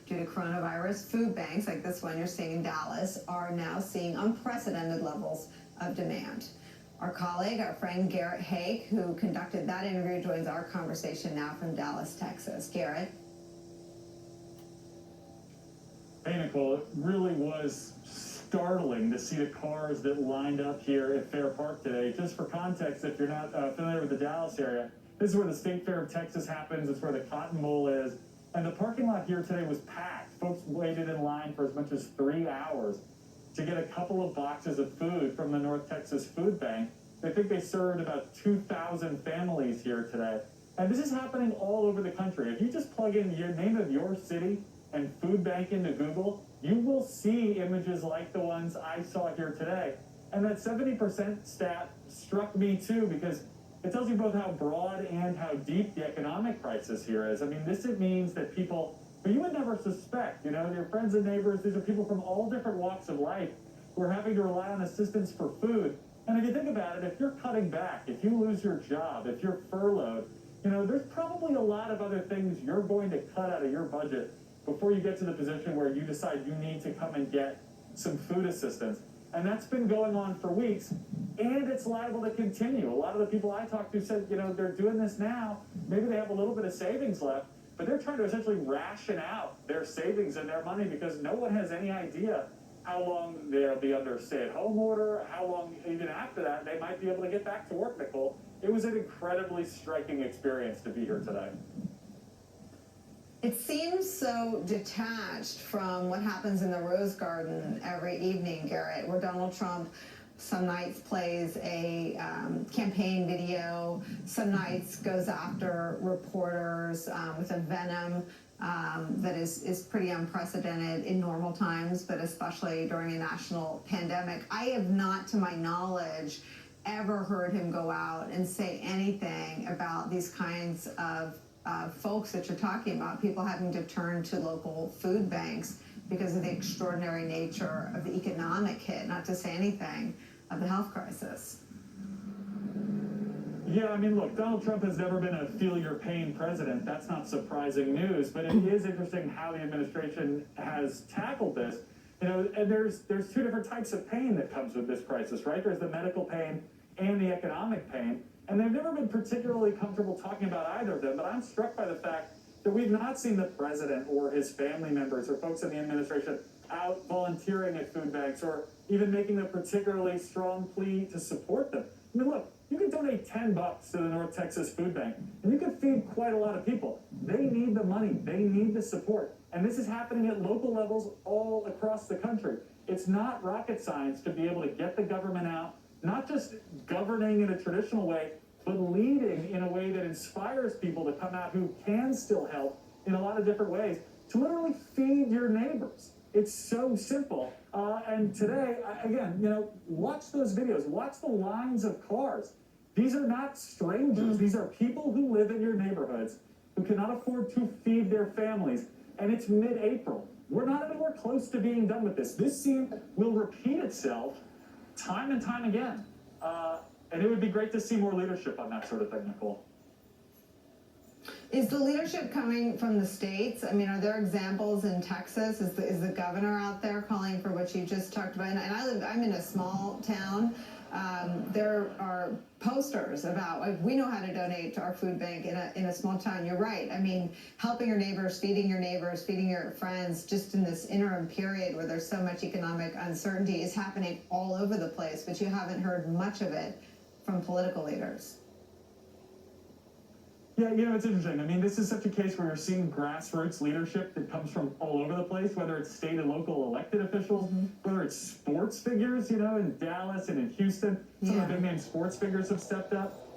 due to coronavirus. Food banks like this one you're seeing in Dallas are now seeing unprecedented levels of demand. Our colleague, our friend Garrett Haake, who conducted that interview, joins our conversation now from Dallas, Texas. Garrett. Hey, Nicole, it really was startling to see the cars that lined up here at Fair Park today. Just for context, if you're not familiar with the Dallas area, this is where the State Fair of Texas happens. It's where the Cotton Bowl is. And the parking lot here today was packed. Folks waited in line for as much as 3 hours to get a couple of boxes of food from the North Texas Food Bank. They think they served about 2,000 families here today. And this is happening all over the country. If you just plug in your name of your city and food bank into Google, you will see images like the ones I saw here today. And that 70% stat struck me too, because it tells you both how broad and how deep the economic crisis here is. I mean, it means that people who you would never suspect, your friends and neighbors, these are people from all different walks of life who are having to rely on assistance for food. And if you think about it, if you're cutting back, if you lose your job, if you're furloughed, there's probably a lot of other things you're going to cut out of your budget before you get to the position where you decide you need to come and get some food assistance. And that's been going on for weeks, and it's liable to continue. A lot of the people I talked to said, they're doing this now. Maybe they have a little bit of savings left, but they're trying to essentially ration out their savings and their money because no one has any idea how long they'll be under stay-at-home order, how long even after that they might be able to get back to work, Nicole. It was an incredibly striking experience to be here today. It seems so detached from what happens in the Rose Garden every evening, Garrett, where Donald Trump some nights plays a campaign video, some nights goes after reporters with a venom that is pretty unprecedented in normal times, but especially during a national pandemic. I have not, to my knowledge, ever heard him go out and say anything about these kinds of folks that you're talking about, people having to turn to local food banks because of the extraordinary nature of the economic hit, not to say anything of the health crisis. Yeah, I mean, look, Donald Trump has never been a feel your pain president. That's not surprising news, but it is interesting how the administration has tackled this. And there's two different types of pain that comes with this crisis, right? There's the medical pain and the economic pain. And they've never been particularly comfortable talking about either of them, but I'm struck by the fact that we've not seen the president or his family members or folks in the administration out volunteering at food banks or even making a particularly strong plea to support them. I mean, look, you can donate $10 to the North Texas Food Bank, and you can feed quite a lot of people. They need the money. They need the support. And this is happening at local levels all across the country. It's not rocket science to be able to get the government out, not just governing in a traditional way, but leading in a way that inspires people to come out who can still help in a lot of different ways, to literally feed your neighbors. It's so simple. And today, again, watch those videos. Watch the lines of cars. These are not strangers. These are people who live in your neighborhoods who cannot afford to feed their families. And it's mid-April. We're not anywhere close to being done with this. This scene will repeat itself time and time again. And it would be great to see more leadership on that sort of thing, Nicole. Is the leadership coming from the states? I mean, are there examples in Texas? Is the governor out there calling for what you just talked about? And I'm in a small town. There are posters about, like, we know how to donate to our food bank in a small town. You're right. I mean, helping your neighbors, feeding your friends, just in this interim period where there's so much economic uncertainty is happening all over the place, but you haven't heard much of it from political leaders. Yeah, it's interesting. I mean, this is such a case where you're seeing grassroots leadership that comes from all over the place, whether it's state and local elected officials, whether it's sports figures, in Dallas and in Houston. Some of the big name sports figures have stepped up.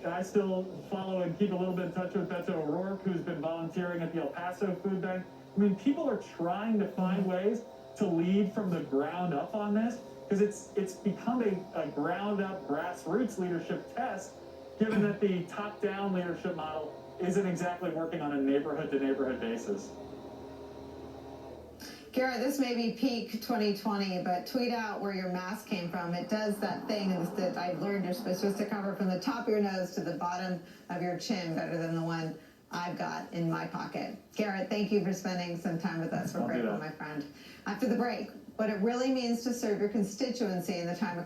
I still follow and keep a little bit in touch with Beto O'Rourke, who's been volunteering at the El Paso Food Bank. I mean, people are trying to find ways to lead from the ground up on this, because it's become a ground up grassroots leadership test, given that the top-down leadership model isn't exactly working on a neighborhood-to-neighborhood basis. Garrett, this may be peak 2020, but tweet out where your mask came from. It does that thing that I've learned you're supposed to cover from the top of your nose to the bottom of your chin better than the one I've got in my pocket. Garrett, thank you for spending some time with us. We're I'll do grateful, that. my friend. After the break, what it really means to serve your constituency in the time of